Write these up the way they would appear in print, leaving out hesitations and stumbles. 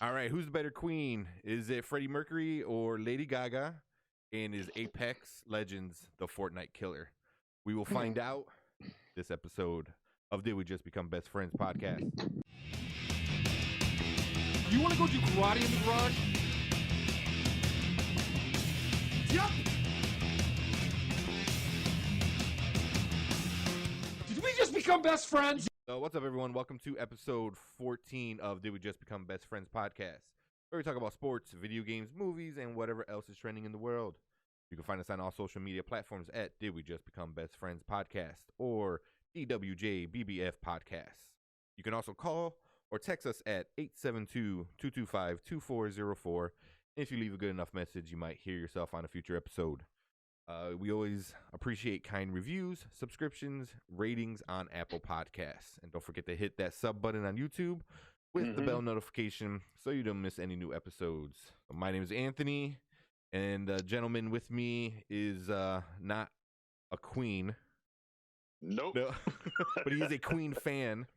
All right, who's the better queen? Is it Freddie Mercury or Lady Gaga? And is Apex Legends the Fortnite killer? We will find out this episode of Did We Just Become Best Friends podcast. You want to go do karate in the garage? Yep. Did we just become best friends? So what's up, everyone? Welcome to episode 14 of Did We Just Become Best Friends podcast, where we talk about sports, video games, movies, and whatever else is trending in the world. You can find us on all social media platforms at Did We Just Become Best Friends podcast or DWJBBF podcast. You can also call or text us at 872-225-2404. If you leave a good enough message, you might hear yourself on a future episode. We always appreciate kind reviews, subscriptions, ratings on Apple Podcasts. And don't forget to hit that sub button on YouTube with the bell notification so you don't miss any new episodes. My name is Anthony, and the gentleman with me is not a queen. Nope. No, but he is a Queen fan.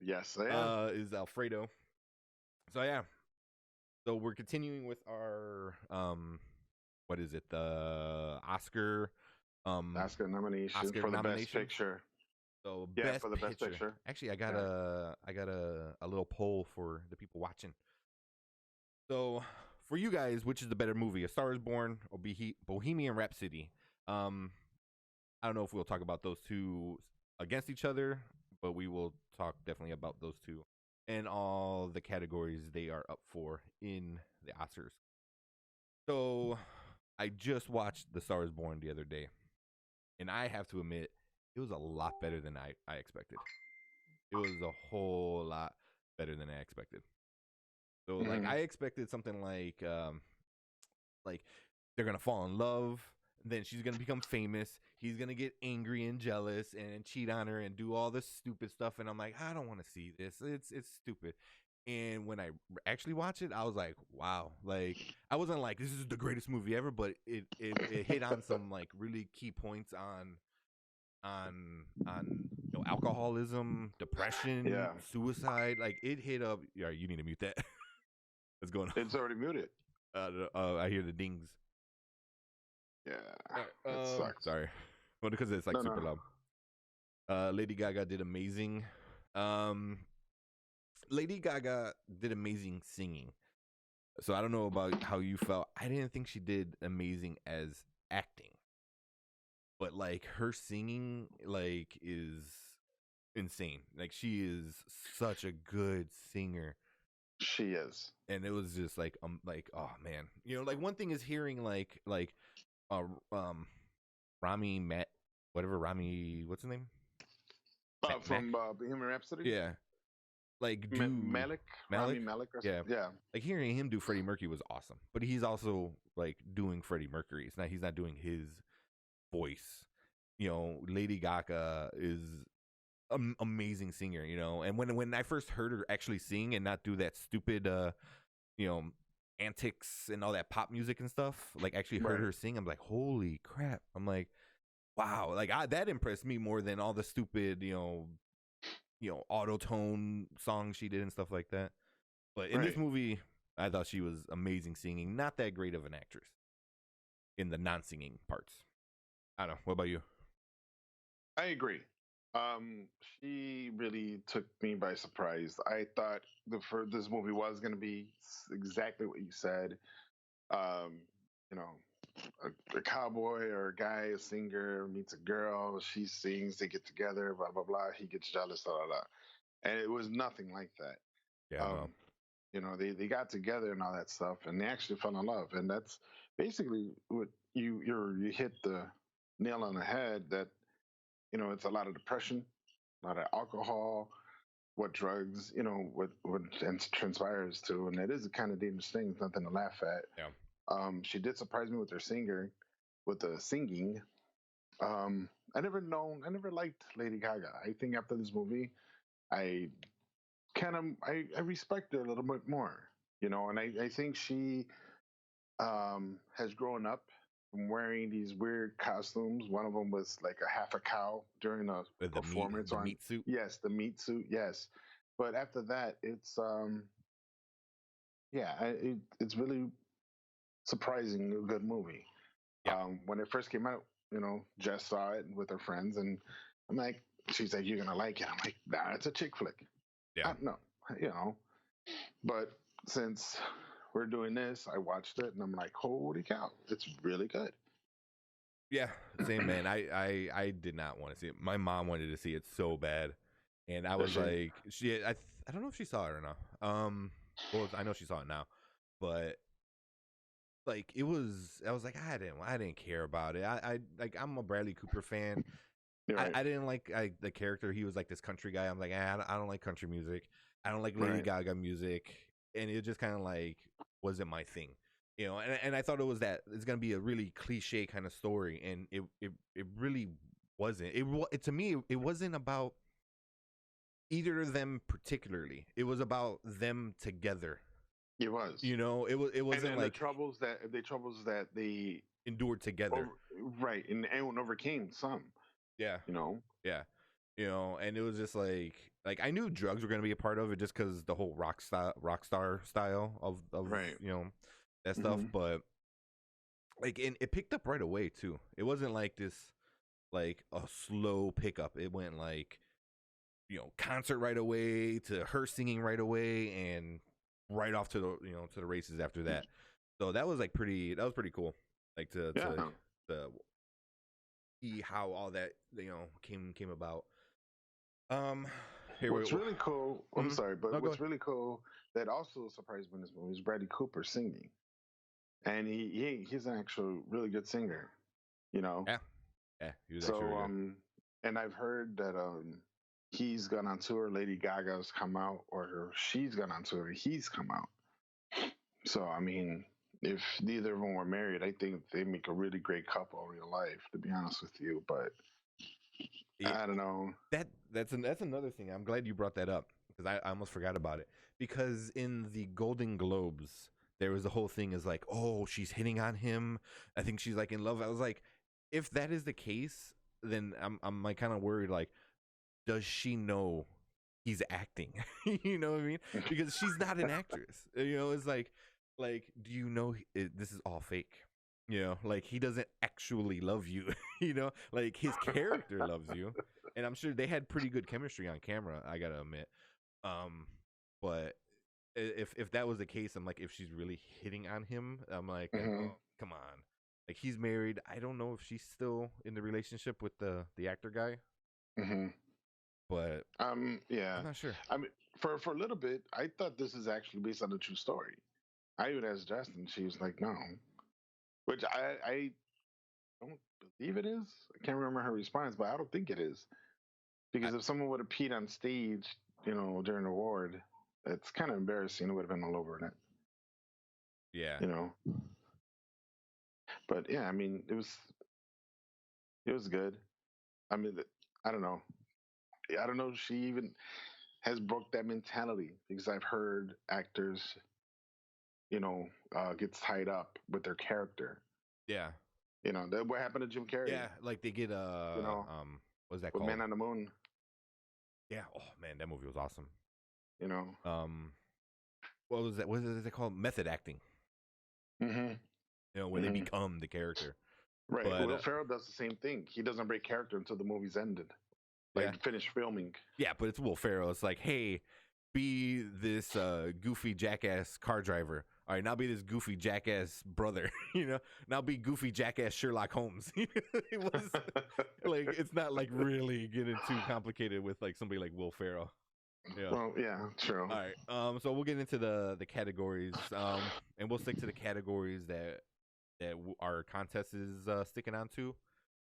Yes, I am. Is Alfredo. So, yeah. So, we're continuing with our... what is it? The Oscar nomination Oscar for the nomination? best picture. So Yeah, best for the best picture. Actually, I got a little poll for the people watching. So for you guys, which is the better movie, A Star Is Born or Bohemian Rhapsody? I don't know if we'll talk about those two against each other, but we will talk definitely about those two and all the categories they are up for in the Oscars. So I just watched The Star Is Born the other day, and I have to admit, it was a lot better than I expected. It was a whole lot better than I expected. So, like, I expected something like they're going to fall in love, then she's going to become famous, he's going to get angry and jealous and cheat on her and do all this stupid stuff, and I'm like, I don't want to see this. It's stupid. And when I actually watched it, I was like, wow. Like, I wasn't like, this is the greatest movie ever, but it hit on some, like, really key points on alcoholism, depression, suicide. Like, it hit up. Yeah, you need to mute that. What's going on? It's already muted. I hear the dings. Yeah, it sucks. Sorry. Well, because it's, like, super loud. Lady Gaga did amazing. Lady Gaga did amazing singing. So I don't know about how you felt. I didn't think she did amazing as acting. But, like, her singing, like, is insane. Like, she is such a good singer. She is. And it was just like, oh man. You know, like, one thing is hearing Rami, Rami, what's his name? From Bohemian Rhapsody? Yeah. Like, Malik? Rami Malik or something? Yeah. Like, hearing him do Freddie Mercury was awesome. But he's also, like, doing Freddie Mercury. He's not doing his voice. You know, Lady Gaga is an amazing singer, you know. And when I first heard her actually sing and not do that stupid antics and all that pop music and stuff, like, actually heard her sing, I'm like, holy crap. I'm like, wow. Like, that impressed me more than all the stupid, auto-tone songs she did and stuff like that. But in this movie, I thought she was amazing singing. Not that great of an actress in the non-singing parts. I don't know. What about you? I agree. She really took me by surprise. I thought this movie was going to be exactly what you said. A cowboy or a guy, a singer, meets a girl, she sings, they get together, blah, blah, blah. He gets jealous, blah, blah, blah. And it was nothing like that. Yeah. They got together and all that stuff, and they actually fell in love. And that's basically what you hit the nail on the head, that, it's a lot of depression, a lot of alcohol, what drugs, what transpires to. And it is a kind of dangerous thing. It's nothing to laugh at. Yeah. She did surprise me with the singing. I never liked Lady Gaga. I think after this movie, I respect her a little bit more, and I think she has grown up from wearing these weird costumes. One of them was like a half a cow during a performance. The meat suit? Yes, the meat suit, yes. But after that, it's yeah, it's really surprising a good movie. Yeah. When it first came out, Jess saw it with her friends, and I'm like, she's like, "You're gonna like it." I'm like, "Nah, it's a chick flick." Yeah. No, you know. But since we're doing this, I watched it, and I'm like, "Holy cow, it's really good." Yeah, same man. I did not want to see it. My mom wanted to see it so bad, and I was like, I don't know if she saw it or not. Well, I know she saw it now, but like it was, I was like, I didn't care about it. I like, I'm a Bradley Cooper fan. Right. I didn't like the character. He was like this country guy. I'm like, I don't like country music. I don't like Lady Right. Gaga music, and it just kind of like wasn't my thing, And I thought it's gonna be a really cliche kind of story, and it really wasn't. It to me it wasn't about either of them particularly. It was about them together. It was. It wasn't and like the troubles that they endured together. right, and overcame some. Yeah. You know. Yeah. And it was just like I knew drugs were gonna be a part of it just because the whole rock star style of Right. that stuff, Mhm. but like it picked up right away too. It wasn't like this like a slow pickup. It went like concert right away to her singing right away and right off to the races after that. So that was pretty cool. Like to see how all that came about. What's really cool, I'm sorry, but No, what's really cool that also surprised me in this movie is Bradley Cooper singing, and he's an actual really good singer, Yeah, he was actually really good. And I've heard that he's gone on tour. Lady Gaga's come out, or she's gone on tour. He's come out. So I mean, if neither of them were married, I think they make a really great couple in real life. To be honest with you, but I don't know. That's another thing. I'm glad you brought that up because I almost forgot about it. Because in the Golden Globes, there was the whole thing is like, oh, she's hitting on him. I think she's like in love. I was like, if that is the case, then I'm like kind of worried. Like, does she know he's acting? You know what I mean? Because she's not an actress. It's like, do you know this is all fake? Like he doesn't actually love you. Like his character loves you, and I'm sure they had pretty good chemistry on camera. I gotta admit, but if that was the case, I'm like, if she's really hitting on him, I'm like, oh, come on. Like he's married. I don't know if she's still in the relationship with the actor guy. But yeah, I'm not sure. I mean, for a little bit, I thought this is actually based on a true story. I even asked Justin. She was like, no. Which I don't believe it is. I can't remember her response, but I don't think it is. Because if someone would have peed on stage, during the award, it's kind of embarrassing. It would have been all over it. Yeah. But yeah, I mean, it was good. I mean, I don't know. I don't know if she even has broke that mentality because I've heard actors, get tied up with their character. Yeah. What happened to Jim Carrey? Yeah, like they get what's that called? Man on the Moon. Yeah. Oh man, that movie was awesome. What was that? What is it called? Method acting. When they become the character. Right. But, Will Ferrell does the same thing. He doesn't break character until the movie's ended. Finish filming. Yeah, but it's Will Ferrell. It's like, hey, be this goofy jackass car driver. All right, now be this goofy jackass brother. Now be goofy jackass Sherlock Holmes. It was like it's not like really getting too complicated with like somebody like Will Ferrell. Yeah. Well, yeah, true. All right. So we'll get into the categories. And we'll stick to the categories that our contest is sticking on to.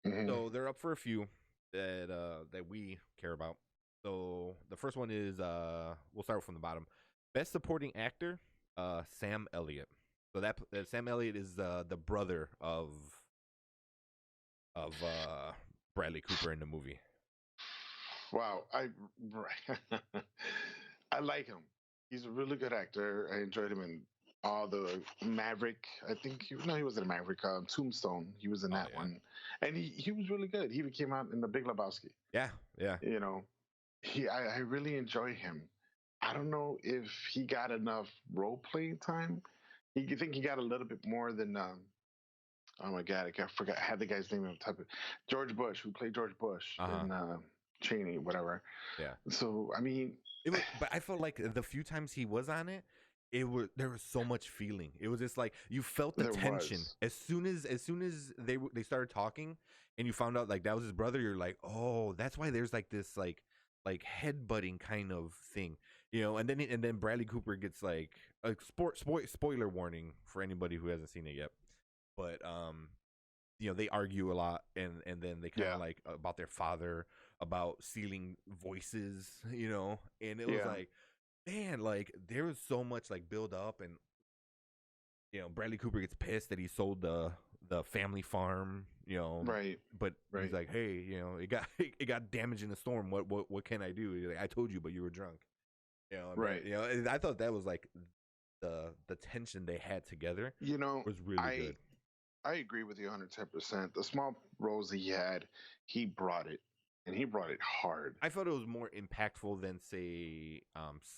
So they're up for a few that we care about. So the first one is we'll start from the bottom. Best Supporting Actor, Sam Elliott. So that Sam Elliott is the brother of Bradley Cooper in the movie. Wow, I like him. He's a really good actor. I enjoyed him in all the Maverick. I think he was in Maverick. Tombstone. He was in that one, and he was really good. He even came out in The Big Lebowski. Yeah. I really enjoy him. I don't know if he got enough role playing time. You think he got a little bit more than oh my god, I forgot. I had the guy's name on top of it. George Bush, who played George Bush Uh-huh. in Cheney, whatever. Yeah. So I mean, It was, but I felt like the few times he was on it, there was so much feeling. It was just like you felt the there tension was. as soon as they started talking, and you found out like that was his brother. You're like, oh, that's why there's like this like headbutting kind of thing, and then Bradley Cooper gets like a spoiler warning for anybody who hasn't seen it yet, but they argue a lot, and then they kind Yeah. of like about their father, about stealing voices, and it was Yeah. like, man, like there was so much like build up, and Bradley Cooper gets pissed that he sold the family farm, Right. but he's Right. like, hey, it got damaged in the storm. What can I do? He's like, I told you, but you were drunk. Right. And I thought that was like the tension they had together You know, was really I good. I agree with you 110%. The small roles he had, he brought it, and he brought it hard. I felt it was more impactful than say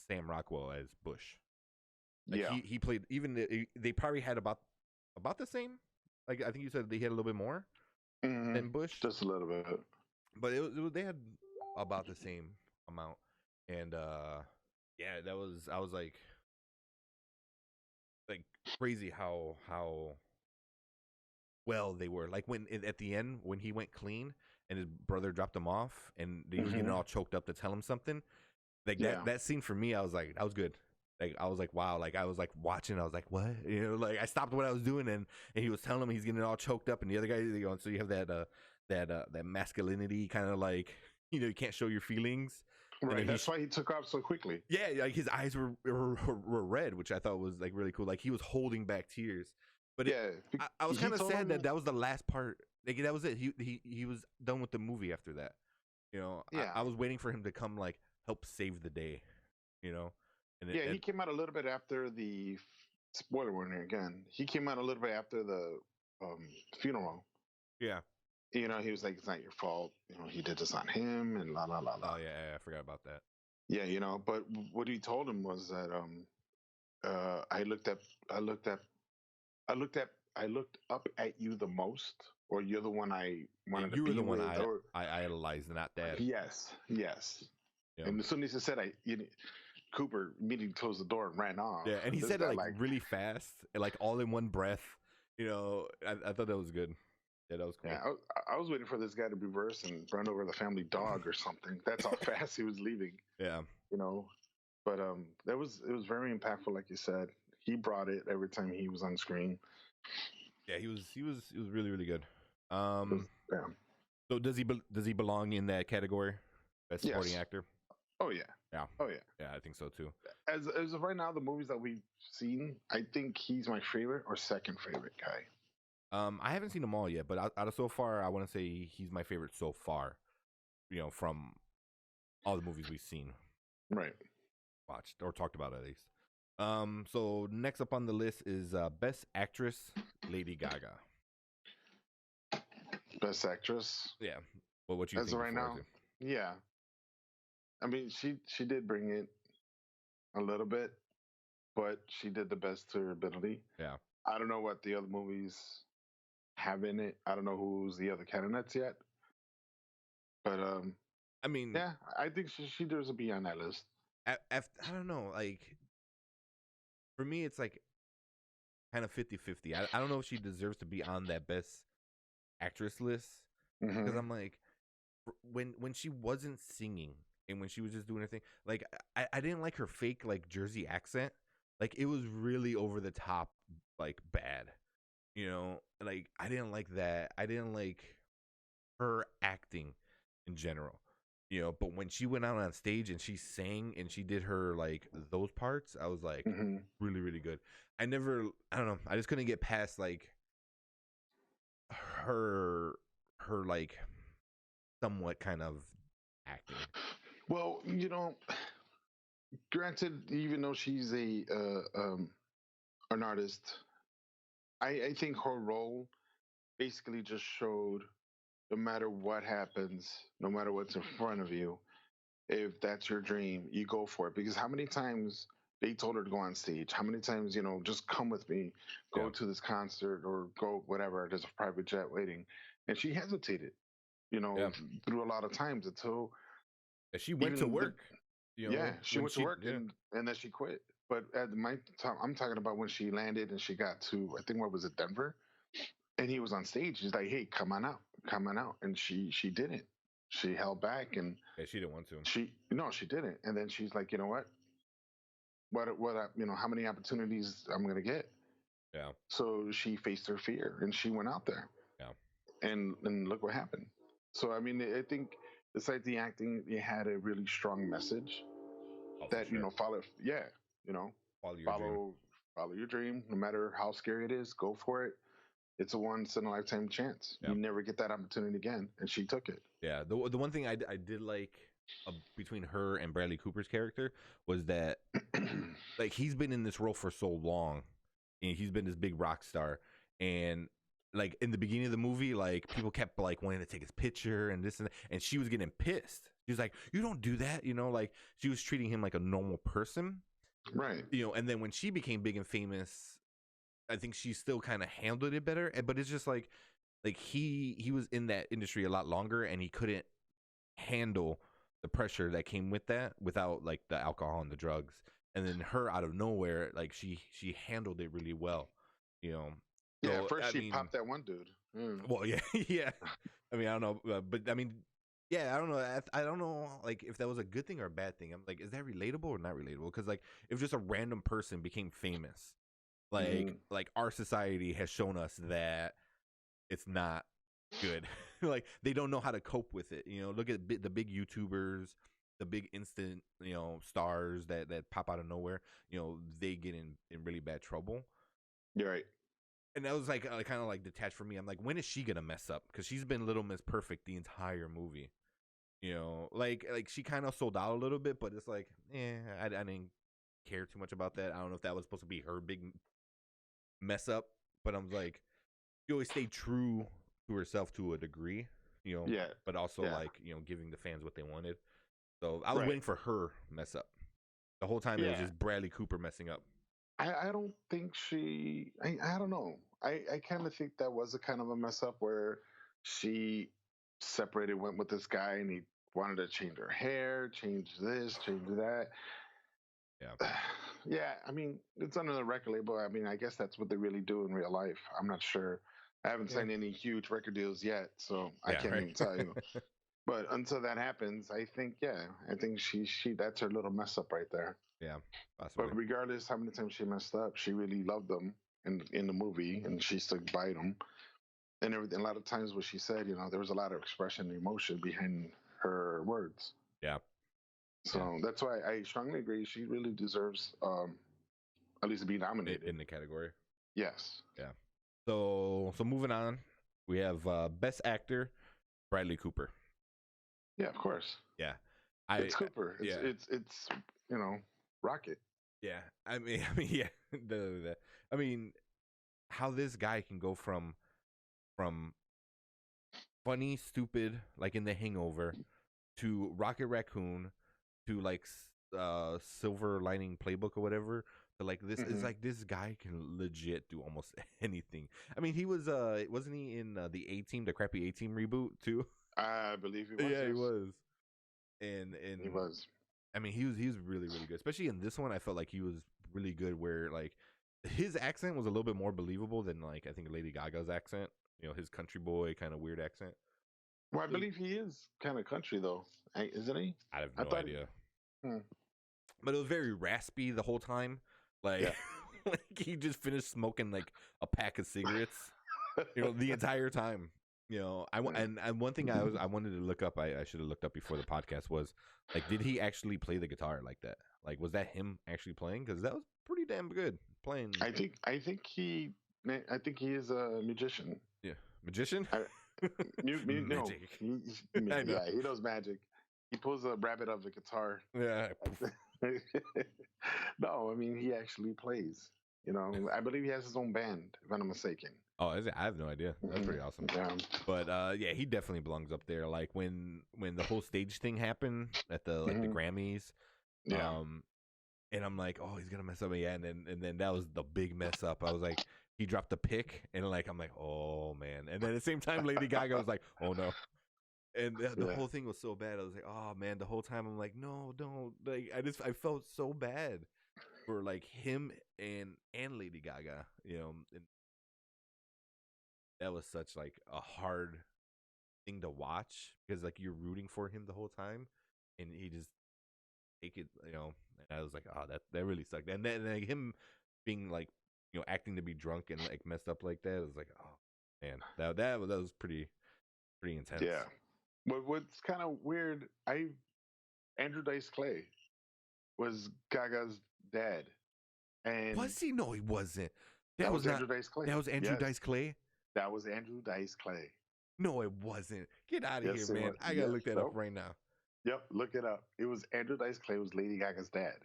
Sam Rockwell as Bush. Like Yeah. he played they probably had about the same. Like I think you said they had a little bit more than Bush, Just a little bit. but they had about the same amount. And yeah, I was like crazy how well they were. Like when at the end when he went clean and his brother dropped him off and he was getting all choked up to tell him something. Like Yeah. that scene for me, I was like, that was good. Like I was like, wow. Like I was like watching. I was like, what? Like I stopped what I was doing, and he was telling him he's getting all choked up, and the other guy, and so you have that masculinity kind of like you can't show your feelings. And Right. then That's why he took off so quickly. yeah, like his eyes were red, which I thought was like really cool. Like he was holding back tears, but Yeah. I was He kind of told sad him. that was the last part. Like that was it. He was done with the movie after that. Yeah. I was waiting for him to come like help save the day. And Yeah. He came out a little bit after the spoiler warning again. He came out a little bit after the funeral. yeah. He was like, "It's not your fault. He did this on him," and la la la la. Oh yeah, I forgot about that. Yeah. But what he told him was that I looked at I looked at I looked at I looked up at you the most, or you're the one I wanted to You were be the one with, or I idolized, not Dad. yes, yes. Yeah. And as soon as he said, Cooper immediately closed the door and ran off. Yeah, and he This said it guy, like really fast, like all in one breath. I thought that was good. Yeah, that was cool. yeah, I was waiting for this guy to reverse and run over the family dog or something. That's how fast he was leaving. Yeah. But it was very impactful, like you said. He brought it every time he was on screen. Yeah, he was really really good. Yeah. So does he belong in that category? Best supporting Yes. actor? Oh yeah. Yeah. Oh yeah. Yeah, I think so too. As of right now, the movies that we've seen, I think he's my favorite or second favorite guy. I haven't seen them all yet, but out of so far, I want to say he's my favorite so far. From all the movies we've seen, Right. watched, or talked about at least. So next up on the list is Best Actress, Lady Gaga. Best actress. Yeah. Well, what you As think of right now, yeah. I mean, she did bring it a little bit, but she did the best to her ability. Yeah. I don't know what the other movies have in it. I don't know who's the other candidates yet. But I mean, yeah, I think she deserves to be on that list. I don't know. Like, for me, it's like kind of 50-50. I don't know if she deserves to be on that Best Actress list because I'm like, when she wasn't singing and when she was just doing her thing, like I didn't like her fake like Jersey accent. Like it was really over the top, like bad. Like I didn't like that. I didn't like her acting in general. But when she went out on stage and she sang and she did her like those parts, I was like really really good. I don't know. I just couldn't get past like her like somewhat kind of acting. Well, granted, even though she's an artist, I think her role basically just showed no matter what happens, no matter what's in front of you, if that's your dream, you go for it. Because how many times they told her to go on stage? How many times, just come with me, go Yeah. to this concert or go whatever. There's a private jet waiting, and she hesitated. Yeah. Through a lot of times until And she went to even work. she When went to work yeah. and then she quit. But at my time, I'm talking about when she landed and she got to, I think, what was it, Denver, and he was on stage. He's like, "Hey, come on out," and she didn't. She held back, and Yeah, she didn't want to. she no, she didn't. And then she's like, you know what? How many opportunities I'm gonna get? Yeah. So she faced her fear and she went out there, Yeah. and look what happened. So I mean, I think besides the acting, it had a really strong message Oh, for that sure. follow. Yeah, Follow your dream. follow your dream, no matter how scary it is. Go for it. It's a once in a lifetime chance. Yeah. You never get that opportunity again, and she took it. Yeah. The one thing I did like between her and Bradley Cooper's character was that like he's been in this role for so long, and he's been this big rock star, and like in the beginning of the movie, like people kept like wanting to take his picture and this and that, and she was getting pissed. She was like, "You don't do that," like she was treating him like a normal person, Right. And then when she became big and famous, I think she still kind of handled it better. But it's just like he was in that industry a lot longer, and he couldn't handle the pressure that came with that without like the alcohol and the drugs. And then her out of nowhere, like she handled it really well, Yeah. So, First, I she mean, popped that one dude. well, yeah, yeah. I mean, I don't know, but I mean, yeah, I don't know. I don't know, like if that was a good thing or a bad thing. I'm like, is that relatable or not relatable? Because like, if just a random person became famous, like our society has shown us that it's not good. Like they don't know how to cope with it. Look at the big YouTubers, the big instant, stars that pop out of nowhere. They get in really bad trouble. You're right. And that was like kind of like detached from me. I'm like, when is she gonna mess up? Because she's been Little Miss Perfect the entire movie. Like she kind of sold out a little bit, but it's like, I didn't care too much about that. I don't know if that was supposed to be her big mess up, but I'm like, she always stayed true to herself to a degree, Yeah. but also Yeah. like, giving the fans what they wanted. So I was Right. waiting for her mess up. The whole time it was Yeah. just Bradley Cooper messing up. I don't think I don't know. I kind of think that was a kind of a mess up where she separated, went with this guy, and he wanted to change her hair, change this, change that. Yeah. Yeah, I mean, it's under the record label. I mean, I guess that's what they really do in real life. I'm not sure. I haven't signed any huge record deals yet, so I Yeah, can't right. even tell you. But until that happens, I think she that's her little mess up right there. Yeah, possibly. But regardless how many times she messed up, she really loved them in the movie, and she stuck by them and everything. A lot of times, what she said, there was a lot of expression and emotion behind her words. Yeah. So that's why I strongly agree. She really deserves at least to be nominated in the category. Yes. Yeah. So moving on, we have Best Actor, Bradley Cooper. Yeah, of course. Yeah. It's Cooper. It's Rocket. Yeah. I mean, yeah. I mean, how this guy can go from funny, stupid, like in The Hangover, to Rocket Raccoon, to like Silver Lining Playbook or whatever. To like this is like this guy can legit do almost anything. I mean, he was wasn't he in the A-Team, the crappy A-Team reboot too? I believe he was. Yeah, yes. he was. And he was. I mean, he was really really good. Especially in this one, I felt like he was really good. Where like his accent was a little bit more believable than like I think Lady Gaga's accent. His country boy kind of weird accent. Well, I believe he is kind of country though, isn't he? I have no idea. But it was very raspy the whole time. Like, like he just finished smoking like a pack of cigarettes, the entire time. And one thing I wanted to look up, I should have looked up before the podcast, was like, did he actually play the guitar like that? Like, was that him actually playing? Because that was pretty damn good playing. I think he is a magician. Yeah, magician. Magic. Yeah, he knows magic. He pulls a rabbit of the guitar. Yeah. No, I mean he actually plays. You know, I believe he has his own band, if I'm not mistaken. Oh, is it? I have no idea. That's pretty awesome. Yeah. But yeah, he definitely belongs up there. Like when the whole stage thing happened at the the Grammys, Yeah. and I'm like, oh, he's gonna mess up again, and then that was the big mess up. I was like, he dropped the pick, and like I'm like, oh man, and then at the same time, Lady Gaga was like, oh no, and the whole thing was so bad. I was like, oh man, the whole time I'm like, no, don't. Like I felt so bad for like him and Lady Gaga, you know, and that was such like a hard thing to watch because like you're rooting for him the whole time, and he just take it, you know. And I was like, oh, that really sucked. And then like, him being like, you know, acting to be drunk and like messed up like that, it was like, oh man, that was pretty intense. Yeah. But what's kind of weird, Andrew Dice Clay was Gaga's dad, and Was he? No, he wasn't. that was not Andrew Dice Clay. That was Andrew Yes, Dice Clay. that was Andrew Dice Clay. No, it wasn't. Get out of Yes, here, it man. was. I gotta Yes, look that nope. up right now. Yep, look it up. It was Andrew Dice Clay was Lady Gaga's dad.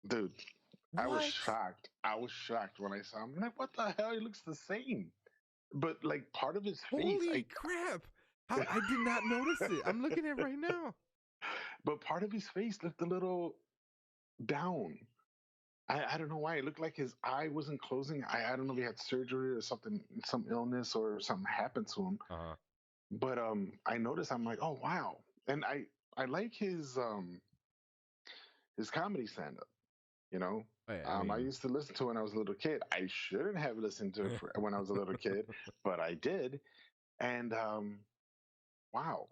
Dude, I was What? shocked. I was shocked when I saw him. I'm like, what the hell? He looks the same. But like part of his face, Holy crap! How I did not notice it. I'm looking at it right now. but part of his face looked a little down. I don't know why. It looked like his eye wasn't closing. I don't know if he had surgery or something, some illness or something happened to him. Uh-huh. But I noticed. I'm like, oh wow. And I like his comedy stand up. You know, Oh, yeah, I mean, used to listen to it when I was a little kid. I shouldn't have listened to it when I was a little kid, but I did. And wow,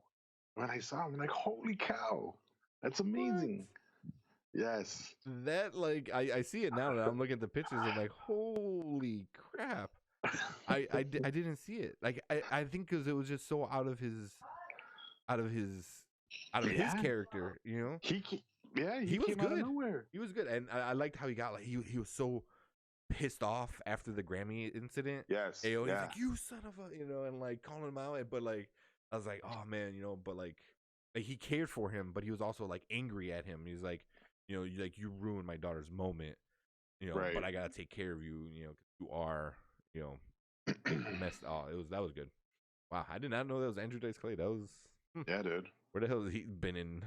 when I saw him, I'm like, holy cow, that's amazing. Yes. that like I see it now that I'm looking at the pictures. I'm like, holy crap! I didn't see it. Like I think because it was just so out of his Yeah. character. You know, He he was came out of good. nowhere. He was good, and I liked how he got like he was so pissed off after the Grammy incident. Yes. He's Yeah. like, you son of a, you know, and like calling him out. But like, I was like, oh man, you know, but like he cared for him, but he was also like angry at him. He's like, you know, you ruined my daughter's moment, you know, Right. but I gotta take care of you, you know, 'cause you are, you know, messed. Oh, that was good. Wow, I did not know that was Andrew Dice Clay. That was Yeah, dude. where the hell has he been in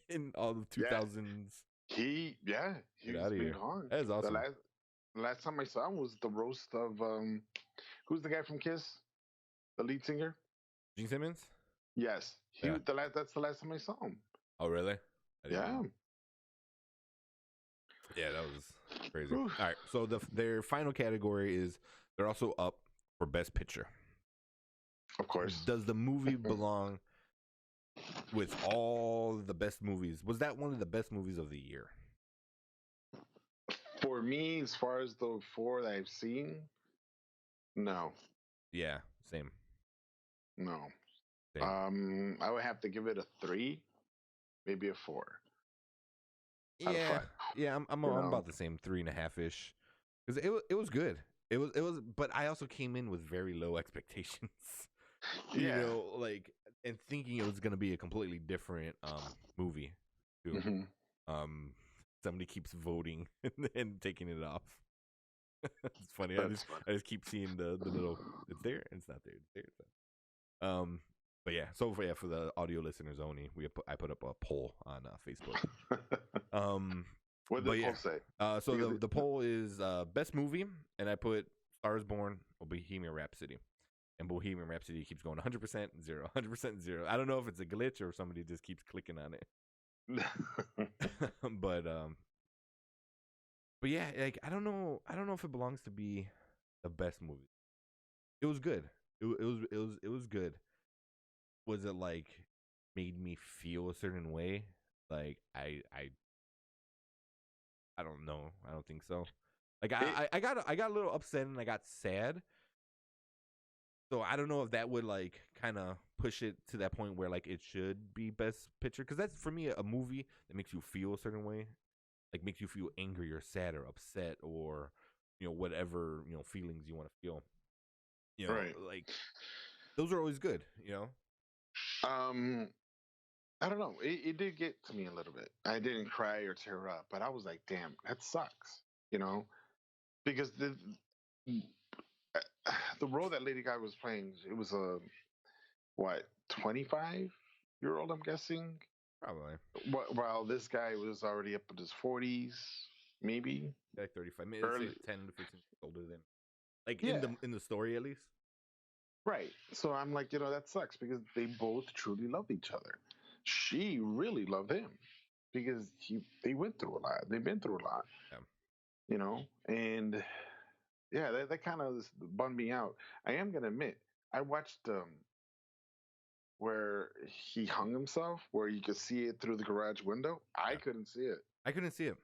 in all the 2000s? He's Get out of been here. gone. That is awesome. The last time I saw him was the roast of who's the guy from Kiss, the lead singer. Gene Simmons. Yes, Yeah. That's the last time I saw him. Oh, really? I didn't Yeah. know. Yeah, that was crazy. Oof. All right, so their final category is they're also up for Best Picture. Of course. Does the movie belong with all the best movies? Was that one of the best movies of the year? For me, as far as the four that I've seen, no. Yeah, same. No. Same. I would have to give it a 3, maybe a 4. Out of Yeah, 5. yeah. I'm about the same, 3.5 ish, because it was good. It was, but I also came in with very low expectations. You Yeah. know, like, and thinking it was gonna be a completely different movie too. Mhm. Somebody keeps voting and taking it off. It's funny. That's funny. I just keep seeing the little, it's there and it's not there. It's there. It's not. But yeah, so for the audio listeners only, I put up a poll on Facebook. What did the poll say? So Because the poll is best movie, and I put Stars Born or Bohemian Rhapsody. And Bohemian Rhapsody keeps going 100% 0, 100% 0. I don't know if it's a glitch or if somebody just keeps clicking on it. but yeah, like I don't know if it belongs to be the best movie. It was good. It was good. Was it like made me feel a certain way? Like I don't know. I don't think so. Like I got a little upset and I got sad. So I don't know if that would like kind of push it to that point where like it should be best picture, because that's for me a movie that makes you feel a certain way, like makes you feel angry or sad or upset or whatever feelings you want to feel. Right. Like those are always good. Um, I don't know. It did get to me a little bit. I didn't cry or tear up, but I was like, damn, that sucks. You know, because the role that Lady Gaga was playing, it was a what 25-year-old, I'm guessing. Probably While this guy was already up in his 40s, maybe like 35. Maybe say early. 10 to 15 years older than, like, Yeah, in the story at least. right. So I'm like, that sucks because they both truly loved each other. She really loved him because they went through a lot. They've been through a lot, Yeah. and yeah, that kind of bummed me out. I am gonna admit, I watched where he hung himself, where you could see it through the garage window. I Yeah. couldn't see it. I couldn't see it.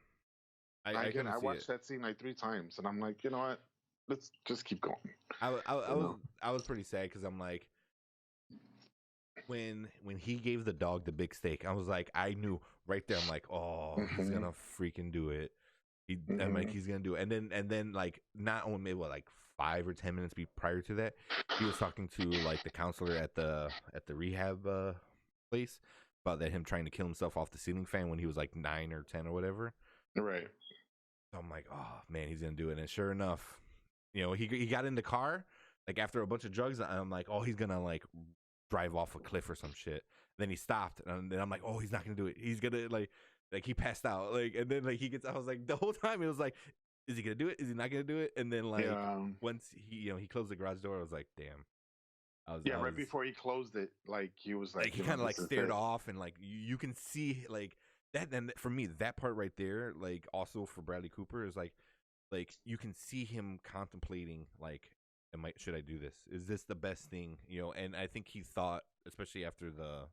I couldn't I see watched it. that scene like 3 times, and I'm like, you know what? Let's just keep going. I was pretty sad because I'm like, when he gave the dog the big steak, I was like, I knew right there. I'm like, oh, he's Mhm. gonna freaking do it. I'm like, Mhm. he's gonna do it. And then like not only maybe like 5 or 10 minutes prior to that, he was talking to like the counselor at the rehab place about that him trying to kill himself off the ceiling fan when he was like 9 or 10 or whatever. Right. So I'm like, oh man, he's gonna do it. And sure enough, he got in the car like after a bunch of drugs. I'm like, oh, he's gonna like drive off a cliff or some shit. Then he stopped, and then I'm like, oh, he's not gonna do it. He's gonna like he passed out, like, and then like he gets. I was like, the whole time it was like, is he gonna do it? Is he not gonna do it? And then like Yeah. once he closed the garage door, I was like, damn. Yeah. I Right was before he closed it, like he was like like, he kind of like this is stared it. off, and like you can see like that. And for me, that part right there, like also for Bradley Cooper is like you can see him contemplating like, should I do this? Is this the best thing? And I think he thought, especially after the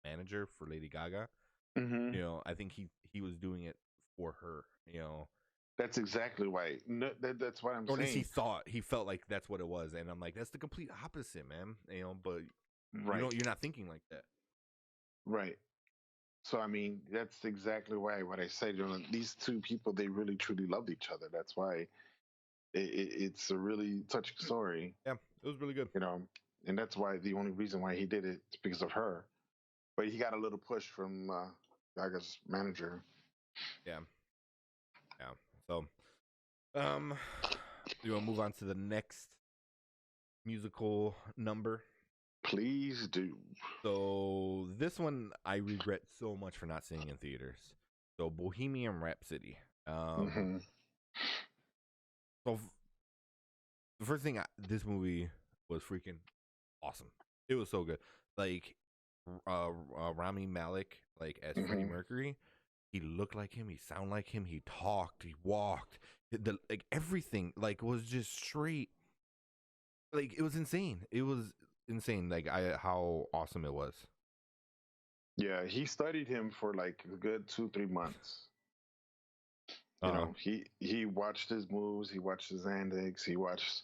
manager for Lady Gaga, Hmm. I think he was doing it for her. That's exactly why. No, that's what I'm Or at least saying. he felt like that's what it was, and I'm like, that's the complete opposite, man. But Right. you're not thinking like that. Right. So I mean, that's exactly why what I said. These two people, they really truly loved each other. That's why it's a really touching story. Yeah, it was really good. You know, and that's why the only reason why he did it is because of her. But he got a little push from Gaga's manager. Yeah, yeah. So, you want to move on to the next musical number? Please do. So this one I regret so much for not seeing in theaters. So Bohemian Rhapsody. Hmm. So the first thing, this movie was freaking awesome. It was so good. Like Rami Malik, like as Freddie Hmm. Mercury, he looked like him. He sounded like him. He talked. He walked. Like everything like was just straight. Like it was insane. It was insane. Like how awesome it was. Yeah, he studied him for like a good 2 3 months. Uh He watched his moves, he watched his antics, he watched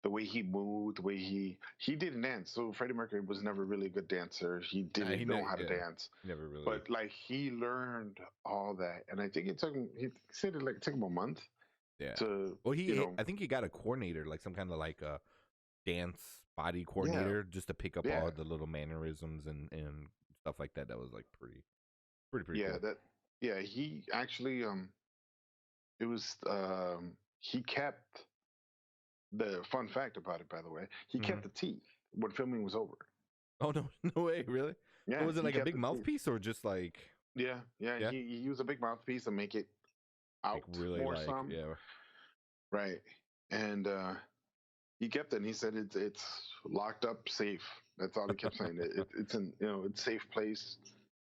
the way he moved, the way he didn't dance. So Freddie Mercury was never really a good dancer. He didn't know how to dance, never really. but like he learned all that, and I think it took him. He said it like took him a month. Yeah. To Well, I think he got a coordinator, like some kind of like a dance body yeah, coordinator, just to pick up yeah, all the little mannerisms and stuff like that. That was like pretty yeah. cool. That yeah. He actually it was he kept the fun fact about it. By the way, he Hmm. kept the teeth when filming was over. Oh no, no way, really? Yeah, So was it he like a kept big the teeth. mouthpiece or just like Yeah, yeah. yeah, He used a big mouthpiece to make it like out really more like some. yeah, Right. And he kept it and he said it's locked up safe. That's all he kept saying. It's in it's safe place.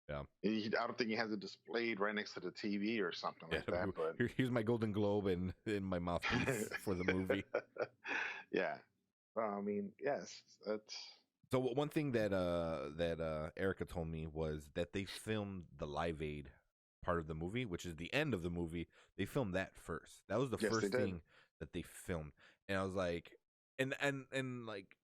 yeah, I don't think he has it displayed right next to the TV or something yeah. like that, but Here's my Golden Globe and in my mouthpiece for the movie. yeah. I mean, yes, that's So one thing that Erica told me was that they filmed the Live Aid part of the movie, which is the end of the movie. They filmed that first. That was the yes, they first did. thing that they filmed, and I was like, and like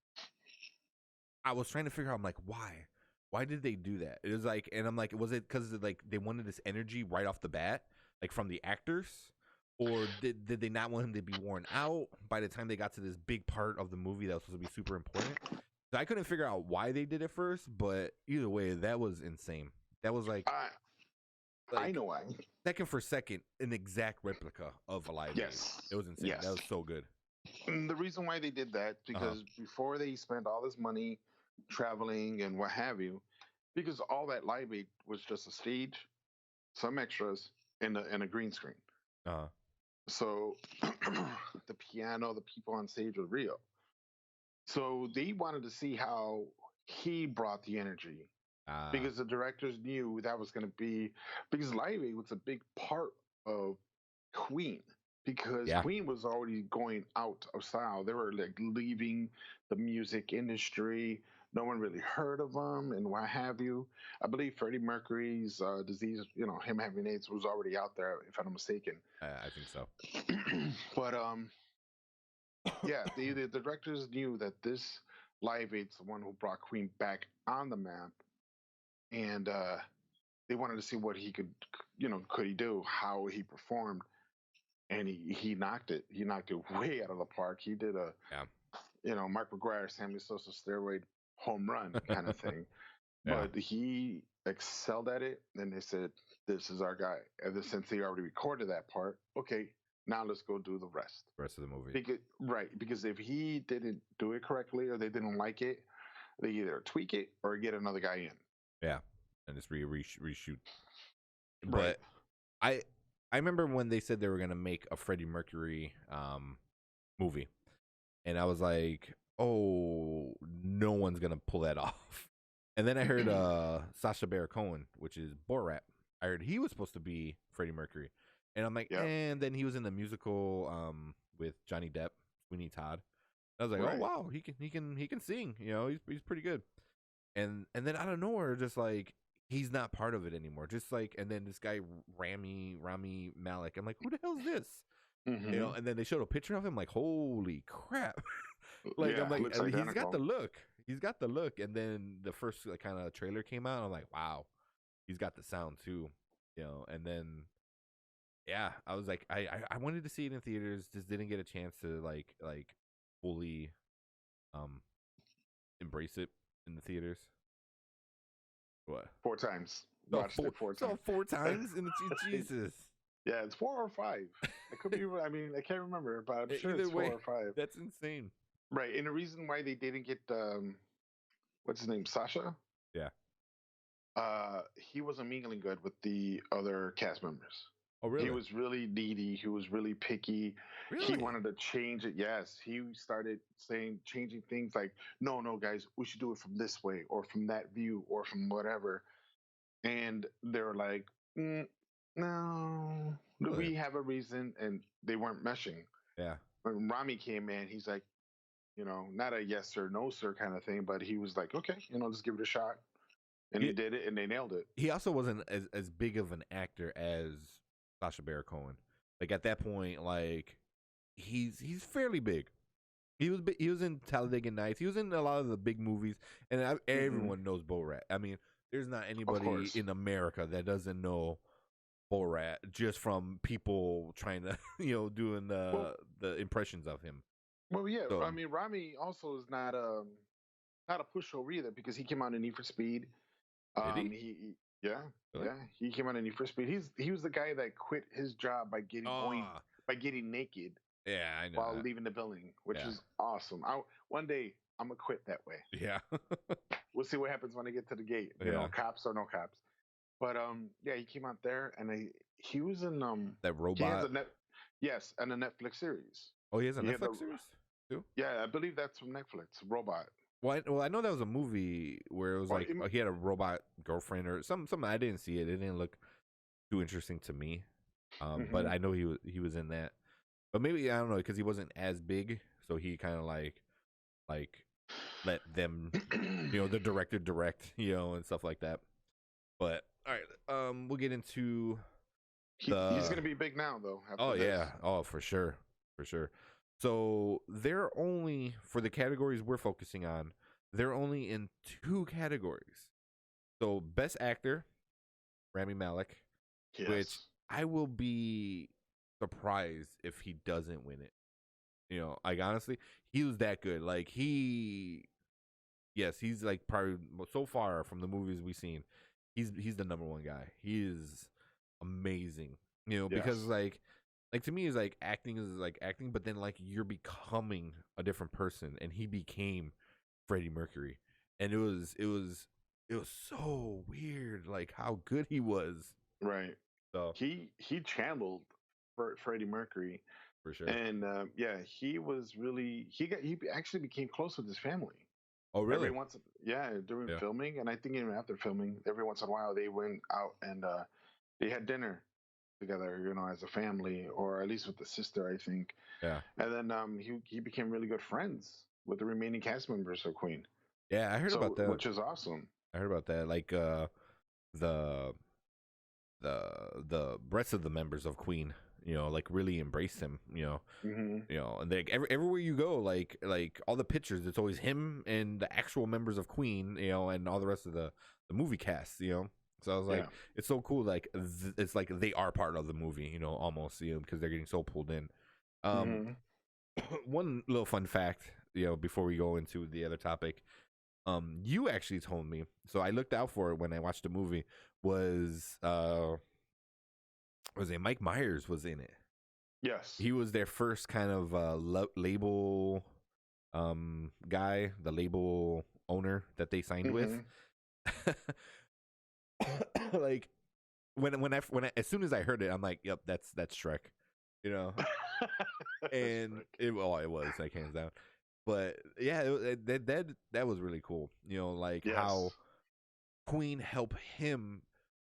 I was trying to figure out. I'm like, why? Why did they do that? It was like, and I'm like, was it because like they wanted this energy right off the bat, like from the actors, or did they not want him to be worn out by the time they got to this big part of the movie that was supposed to be super important? So I couldn't figure out why they did it first, but either way, that was insane. That was I know why. second for second, an exact replica of a Live Aid. Yes. It was insane. Yes. That was so good. And the reason why they did that because before they spent all this money traveling and what have you, because all that Live Aid was just a stage, some extras, and a green screen. Uh-huh. So the piano, the people on stage were real. So they wanted to see how he brought the energy because the directors knew that was going to be because Live Aid was a big part of Queen because Queen was already going out of style. They were like leaving the music industry. No one really heard of them and what have you. I believe Freddie Mercury's disease, him having AIDS was already out there, if I'm not mistaken. I think so. But yeah, the directors knew that this Live Aid's the one who brought Queen back on the map, and they wanted to see what he could, could he do, how he performed, and he knocked it. He knocked it way out of the park. He did Mark McGuire, Sammy Sosa steroid home run kind of thing. But he excelled at it, and they said, "This is our guy." And since they already recorded that part, okay, now let's go do the rest. The rest of the movie. Because if he didn't do it correctly or they didn't like it, they either tweak it or get another guy in. Yeah, and just reshoot. Right. But I remember when they said they were gonna make a Freddie Mercury movie, and I was like, oh, no one's gonna pull that off. And then I heard Sacha Baron Cohen, which is Borat. I heard he was supposed to be Freddie Mercury, and I'm like, and then he was in the musical with Johnny Depp, Sweeney Todd. I was like, oh wow, he can sing. He's pretty good. And then out of nowhere, just like he's not part of it anymore. Just like, and then this guy Rami Malik. I'm like, who the hell is this? Mm-hmm. And then they showed a picture of him. Like, holy crap! I'm like, he's got the look. He's got the look. And then the first kind of trailer came out. I'm like, wow, he's got the sound too. And then I was like, I wanted to see it in theaters. Just didn't get a chance to like fully embrace it in the theaters. What? 4 times. Watched it 4 times. 4 times in Jesus. Yeah, it's 4 or 5. It could be. I mean, I can't remember, but I'm sure it's 4 or 5. That's insane. Right, and the reason why they didn't get what's his name, Sasha? Yeah. He wasn't mingling good with the other cast members. Oh, really? He was really needy. He was really picky. Really? He wanted to change it. Yes, he started changing things like, no, guys, we should do it from this way or from that view or from whatever. And they were like, no, we have a reason, and they weren't meshing. Yeah. When Rami came in, he's like, not a yes sir, no sir kind of thing, but he was like, okay, let's give it a shot. And he did it, and they nailed it. He also wasn't as big of an actor as Sacha Baron Cohen. Like at that point, like he's fairly big. He was in Talladega Nights. He was in a lot of the big movies, and everyone knows Borat. I mean, there's not anybody in America that doesn't know Borat just from people trying to doing the impressions of him. Well, yeah. So, I mean, Rami also is not a pushover either because he came out in Need for Speed. Did he? He came out in Need for Speed. He was the guy that quit his job by getting naked. Yeah, I know. While leaving the building, which is awesome. One day I'm gonna quit that way. Yeah. We'll see what happens when I get to the gate. Cops or no cops. But he came out there and he was in that robot. Yes, and a Netflix series. Oh, he has a Netflix series too. Yeah, I believe that's from Netflix. Robot. Well, I know that was a movie where it was he had a robot girlfriend or something. I didn't see it. It didn't look too interesting to me. But I know he was in that. But maybe I don't know because he wasn't as big, so he kind of like let them, the director direct, and stuff like that. But all right, we'll get into. He's gonna be big now, though. For sure. So they're only for the categories we're focusing on. They're only in 2 categories. So best actor, Rami Malik, which I will be surprised if he doesn't win it. Like honestly, he was that good. Like he's like probably so far from the movies we've seen, he's the number one guy. He is amazing. You know, because Yes. like to me is like acting is like acting, but then like you're becoming a different person, and he became Freddie Mercury, and it was so weird, like how good he was. Right. So He channeled Freddie Mercury, for sure. and yeah, he actually became close with his family. Oh Every really? once, yeah, during Yeah. filming, and I think even after filming, every once in a while they went out and they had dinner together, as a family, or at least with the sister, I think. Yeah. And then he became really good friends with the remaining cast members of Queen. Yeah, I heard about So, that. which is awesome. I heard about that. Like the the the rest of the members of Queen, like really embraced him, Hmm. and like everywhere you go, like all the pictures, it's always him and the actual members of Queen, and all the rest of the movie cast, So I was like, Yeah. it's so cool. Like it's like they are part of the movie, almost, because they're getting so pulled in. Um, Hmm. one little fun fact, before we go into the other topic, you actually told me, so I looked out for it when I watched the movie. Was it Mike Myers was in it? Yes. He was their first kind of label guy, the label owner that they signed with. Hmm. Like when I as soon as I heard it, I'm like, yep, that's Shrek, you know. And it was like hands down. But yeah, that was really cool. Like how Yes. Queen helped him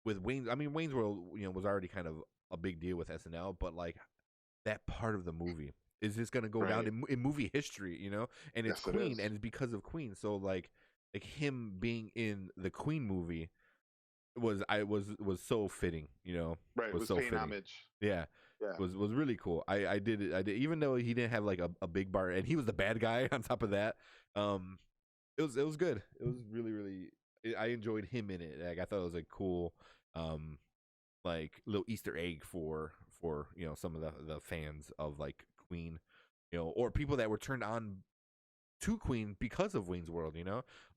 with Wayne's. I mean, Wayne's World, was already kind of a big deal with SNL, but like that part of the movie is just gonna go down Right. in movie history, and it's Yes, it Queen, is. and it's because of Queen. So like him being in the Queen movie was so fitting, Right. It was was so paying fitting. homage. Yeah, Yeah. was really cool. I did it. I did, even though he didn't have like a big bar, and he was the bad guy on top of that. It was good. It was really really. I enjoyed him in it. Like I thought it was a cool, like little Easter egg for some of the fans of like Queen, or people that were turned on to Queen because of Wayne's World.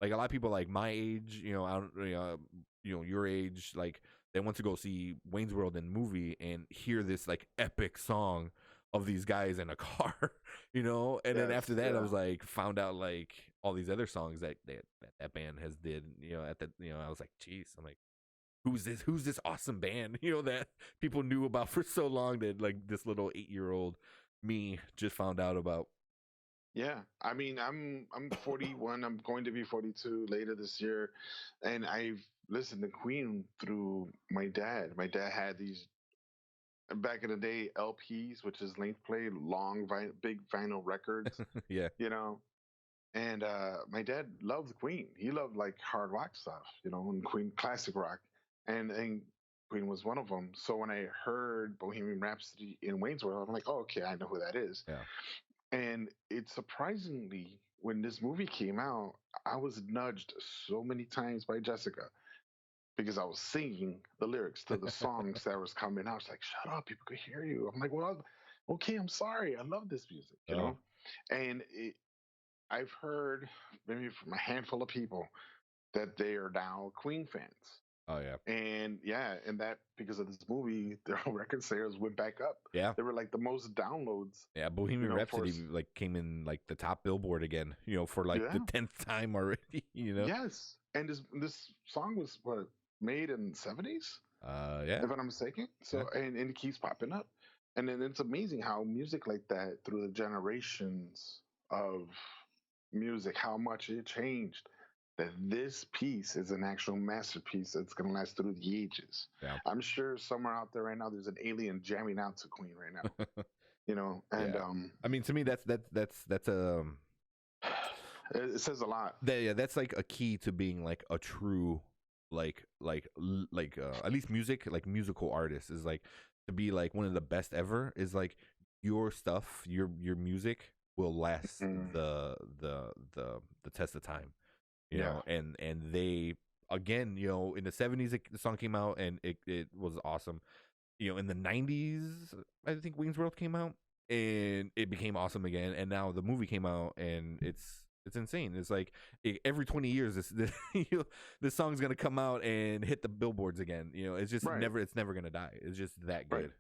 Like a lot of people like my age, I don't, your age, like they want to go see Wayne's World in movie and hear this like epic song of these guys in a car, and then Yes. after that, I Yeah. was like found out like all these other songs that band has did, at the, I was like, geez, I'm like, who's this awesome band, that people knew about for so long that like this little 8-year-old me just found out about. Yeah, I mean, I'm 41. I'm going to be 42 later this year, and I've listened to Queen through my dad. My dad had these back in the day LPs, which is length play, big vinyl records, Yeah. you know. And my dad loved Queen. He loved like hard rock stuff, and Queen classic rock, and Queen was one of them. So when I heard Bohemian Rhapsody in Wayne's World, I'm like, oh, okay, I know who that is. Yeah. And it surprisingly, when this movie came out, I was nudged so many times by Jessica because I was singing the lyrics to the songs that was coming out. She's like, "Shut up, people could hear you." I'm like, "Well, okay, I'm sorry. I love this music, Oh. And I've heard maybe from a handful of people that they are now Queen fans. Oh yeah. And yeah, and that because of this movie, their record sales went back up. Yeah. They were like the most downloads, Yeah. Bohemian for Rhapsody like came in like the top Billboard again, for like the yeah. 10th time already. Yes, and this song was what made in the '70s, Yeah. if I'm not mistaken. Yeah. So and it keeps popping up, and then it's amazing how music like that through the generations of music, how much it changed. That this piece is an actual masterpiece that's going to last through the ages. Yeah. I'm sure somewhere out there right now, there's an alien jamming out to Queen right now. And Yeah. I mean, to me, that's it says a lot. yeah, that's like a key to being like a true at least musical artist is like to be like one of the best ever is like your stuff, your music will last Mm. the test of time, Yeah. and they again, in the 70s the song came out and it was awesome. In the 90s, I think Wayne's World came out and it became awesome again, and now the movie came out and it's It's insane. It's like every 20 years, this song's gonna come out and hit the billboards again. It's just Right. it's never gonna die. It's just that good. Right.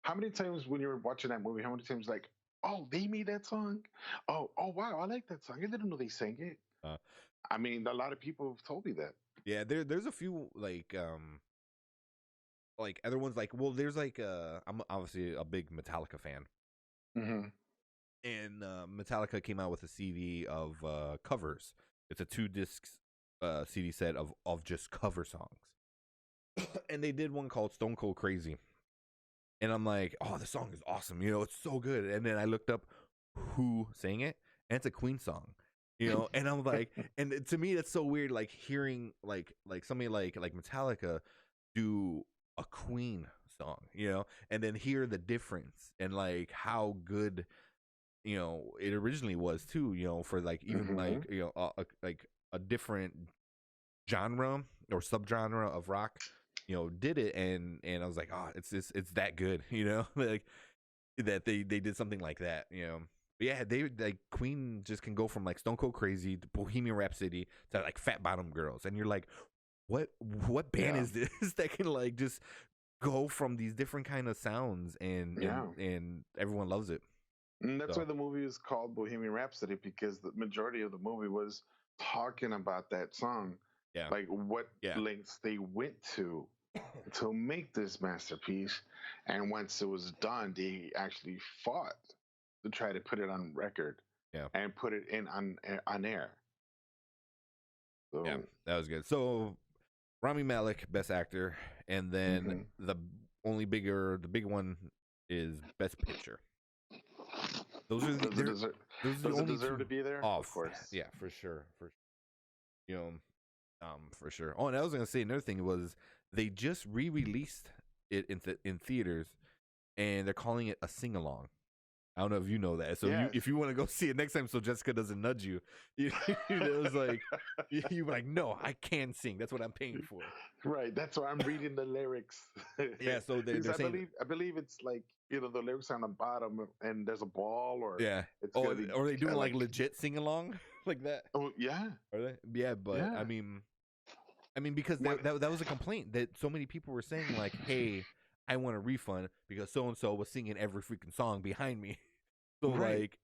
How many times when you were watching that movie, how many times like, oh, they made that song? Oh, wow, I like that song. I didn't know they sang it. I mean, a lot of people have told me that. Yeah, there's a few like other ones well, there's I'm obviously a big Metallica fan. Mm-hmm. And Metallica came out with a CD of covers. It's a 2-disc CD set of just cover songs. And they did one called Stone Cold Crazy. And I'm like, oh, the song is awesome. It's so good. And then I looked up who sang it, and it's a Queen song. And I'm like, and to me, that's so weird. Like hearing like somebody like Metallica do a Queen song, and then hear the difference and like how good, it originally was too, for like even like, like a different genre or subgenre of rock, did it. And I was like, oh, it's that good, like that they did something like that, But yeah, they like Queen just can go from like Stone Cold Crazy to Bohemian Rhapsody to like Fat Bottom Girls, and you're like, what band is this that can like just go from these different kind of sounds and everyone loves it. And that's why the movie is called Bohemian Rhapsody, because the majority of the movie was talking about that song. Yeah. Like what lengths they went to make this masterpiece. And once it was done, they actually fought to try to put it on record and put it on air. So, yeah, that was good. So Rami Malek, Best Actor, and then the big one is Best Picture. Those are does it deserve to be there? Oh, of course. Yeah, for sure. For sure. Oh, and I was gonna say another thing was they just re-released it in theaters, and they're calling it a sing-along. I don't know if you know that. So if you want to go see it next time, so Jessica doesn't nudge you, it was like you were like, no, I can sing. That's what I'm paying for. Right. That's why I'm reading the lyrics. Yeah. So they're saying, I believe it's like the lyrics on the bottom, and there's a ball, or It's or are they doing like legit sing along like that? Oh yeah. Are they? Yeah, but I mean, because that was a complaint that so many people were saying like, hey, I want a refund because so and so was singing every freaking song behind me. So like,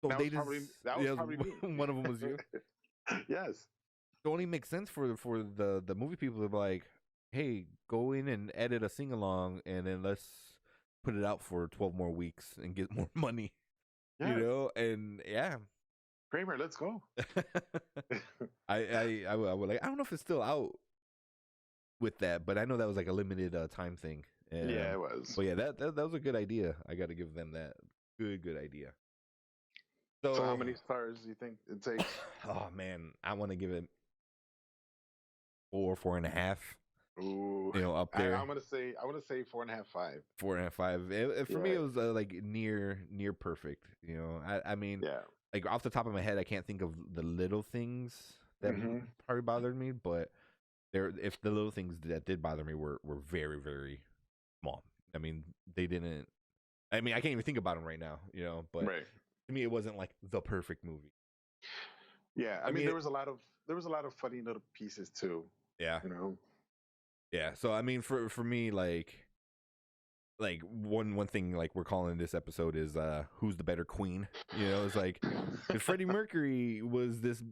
so that they was probably me. One of them was you. Yes. It only makes sense for the movie people to be like, hey, go in and edit a sing along, and then let's put it out for 12 more weeks and get more money. Yeah. And Kramer, let's go. I would like. I don't know if it's still out with that, but I know that was like a limited time thing. And, yeah, it was. But yeah, that was a good idea. I got to give them that. Good idea. So how many stars do you think it takes? Oh man, I want to give it 4.5. Ooh, up there. I want to say 4.5, 5. 4.5, 5. For me, it was like near perfect. I mean, like off the top of my head, I can't think of the little things that probably bothered me, but if the little things that did bother me were very, very small. I mean, they didn't. I mean, I can't even think about them right now. But to me, it wasn't like the perfect movie. Yeah, I mean, there was a lot of funny little pieces too. Yeah. Yeah. So I mean, for me, like one thing like we're calling this episode is who's the better queen? It's like if Freddie Mercury was this,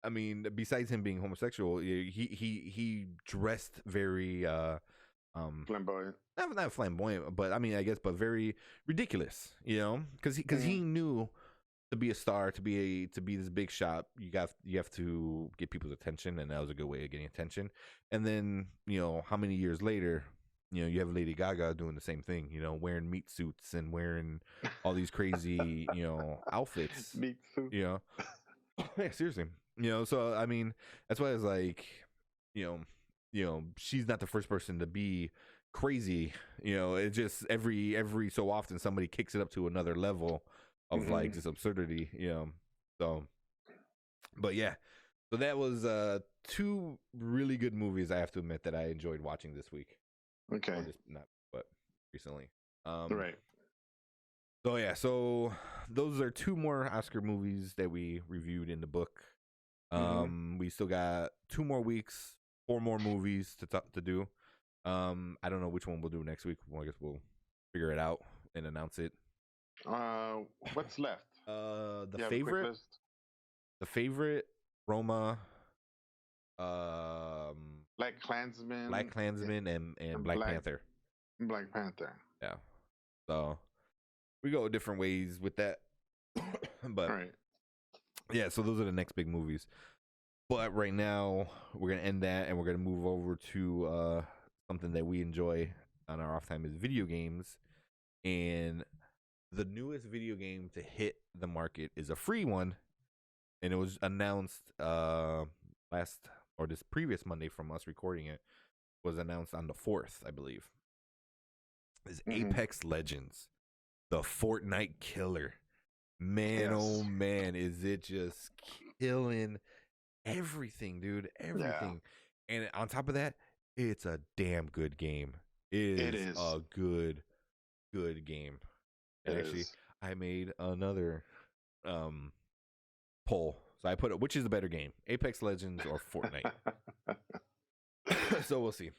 I mean, besides him being homosexual, he dressed very flamboyant. Not flamboyant, but I mean, I guess, but very ridiculous, because he knew to be a star, to be this big shot, you have to get people's attention, and that was a good way of getting attention. And then how many years later, you have Lady Gaga doing the same thing, wearing meat suits and wearing all these crazy outfits, meat suits. Yeah, seriously, So I mean, that's why I was like, she's not the first person to be crazy. It's just every so often somebody kicks it up to another level of like this absurdity. So, but yeah, so that was 2 really good movies I have to admit that I enjoyed watching this week. Okay. But recently. Right. So yeah, so those are two more Oscar movies that we reviewed in the book. We still got 2 more weeks, 4 more movies to do. I don't know which one we'll do next week. Well, I guess we'll figure it out and announce it. What's left? The favorite, Roma, Black Klansman, and Black Panther. Black Panther. Yeah. So we go different ways with that. But Right. yeah, so those are the next big movies. But right now we're gonna end that and we're gonna move over to something that we enjoy on our off time is video games. And the newest video game to hit the market is a free one, and it was announced this previous Monday from us recording it, was announced on the 4th, I believe. Is Apex Legends, the Fortnite killer. Man, oh man, is it just killing everything, dude. Everything. Yeah. And on top of that, it's a damn good game. It is a good game. And actually, I made another poll. So I put it, which is the better game, Apex Legends or Fortnite? So we'll see.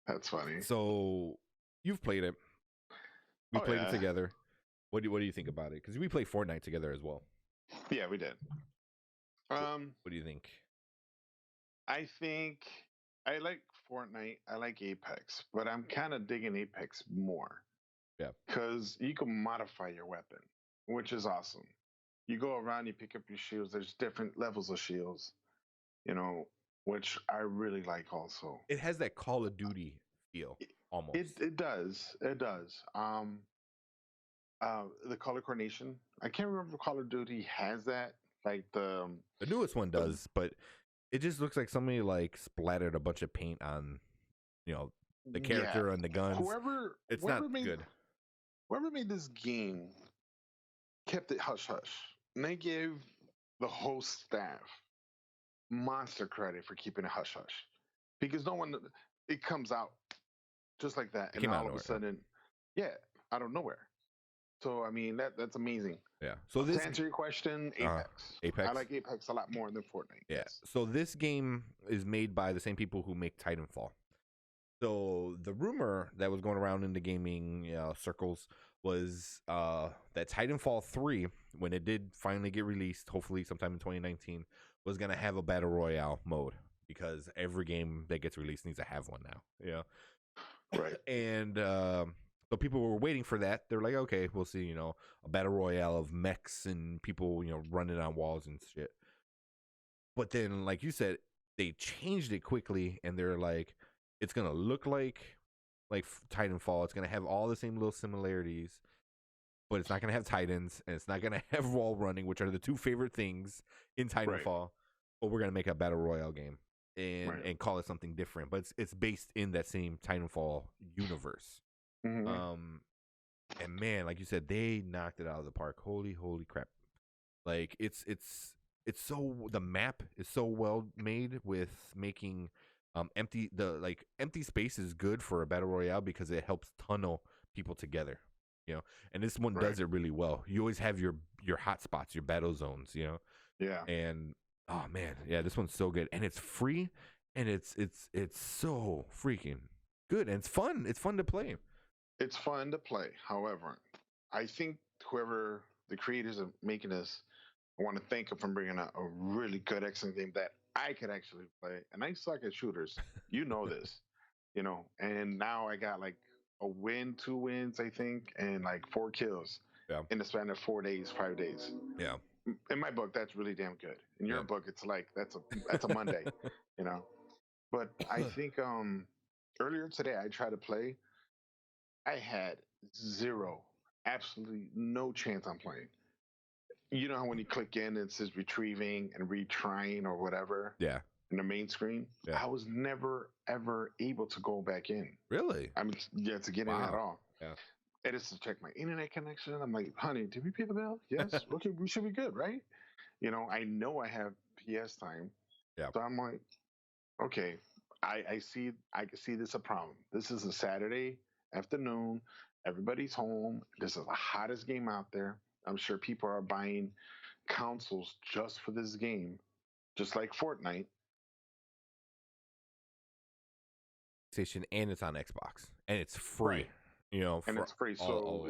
That's funny. So you've played it. We played it together. What do you think about it? Because we played Fortnite together as well. Yeah, we did. What do you think? I think I like Fortnite. I like Apex, but I'm kind of digging Apex more. Yeah. Because you can modify your weapon, which is awesome. You go around, you pick up your shields. There's different levels of shields, which I really like also. It has that Call of Duty feel, almost. It does. It does. The color coordination. I can't remember if Call of Duty has that. Like the newest one does, but it just looks like somebody like splattered a bunch of paint on, the character and the guns. Whoever not made, good. Whoever made this game kept it hush hush, and they gave the whole staff monster credit for keeping it hush hush, because it comes out just like that, and all of a sudden, out of nowhere. So I mean that's amazing. Yeah. So to answer your question, Apex. I like Apex a lot more than Fortnite. Yeah. So this game is made by the same people who make Titanfall. So the rumor that was going around in the gaming circles was that Titanfall 3, when it did finally get released, hopefully sometime in 2019, was going to have a battle royale mode, because every game that gets released needs to have one now. Yeah. Right. And so people were waiting for that. They're like, okay, we'll see, a battle royale of mechs and people, running on walls and shit. But then, like you said, they changed it quickly, and they're like, it's gonna look like Titanfall. It's gonna have all the same little similarities, but it's not gonna have Titans, and it's not gonna have wall running, which are the two favorite things in Titanfall. Right. But we're gonna make a battle royale game and call it something different. But it's based in that same Titanfall universe. Mm-hmm. And man, like you said, they knocked it out of the park. Holy crap! Like it's so, the map is so well made with making empty space is good for a battle royale, because it helps tunnel people together, and this one does it really well. You always have your hot spots, your battle zones, Yeah. And oh man, yeah, this one's so good, and it's free, and it's so freaking good, and it's fun. It's fun to play. It's fun to play. However, I think whoever the creators of making this, I want to thank them for bringing out a really good, excellent game that I could actually play. And I suck at shooters. You know this, and now I got like a win, 2 wins, I think, and like 4 kills in the span of 4 days, 5 days. Yeah. In my book, that's really damn good. In your book, it's like, that's a Monday, But I think earlier today, I tried to play. I had absolutely no chance on playing. You know how when you click in, it says retrieving and retrying or whatever? Yeah. In the main screen? Yeah. I was never, ever able to go back in. Really? I mean, to get in at all. Yeah. And it's to check my internet connection. I'm like, honey, did we pay the bill? Yes? Okay, we should be good, right? I know I have PS time. Yeah. So I'm like, okay, I can see this a problem. This is a Saturday afternoon, Everybody's home. This is the hottest game out there. I'm sure people are buying consoles just for this game, just like Fortnite. PlayStation, and it's on Xbox, and it's free. Right. You know, And for it's free. So all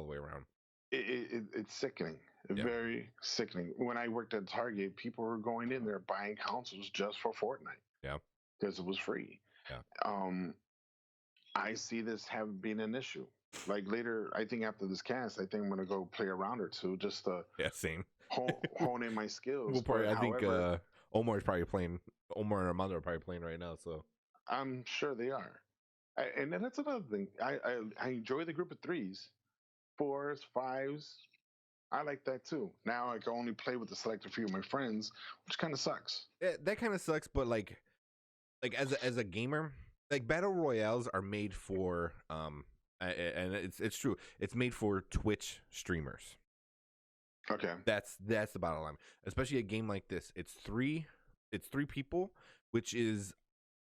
the way around. it's sickening. Yeah. Very sickening. When I worked at Target, people were going in there buying consoles just for Fortnite. Yeah. Because it was free. Yeah. I see this have been an issue. Like later, I think after this cast, I think I'm gonna go play a round or two just to Same. hone in my skills. We'll probably, I think however, Omar's probably playing. Omar and Armando are probably playing right now. So I'm sure they are. And then that's another thing. I enjoy the group of threes, fours, fives. I like that too. Now I can only play with a selected few of my friends, which kind of sucks. yeah, that kind of sucks. But like as a gamer, like battle royales are made for and it's true. It's made for Twitch streamers. Okay. That's the bottom line. Especially a game like this. It's three people, which is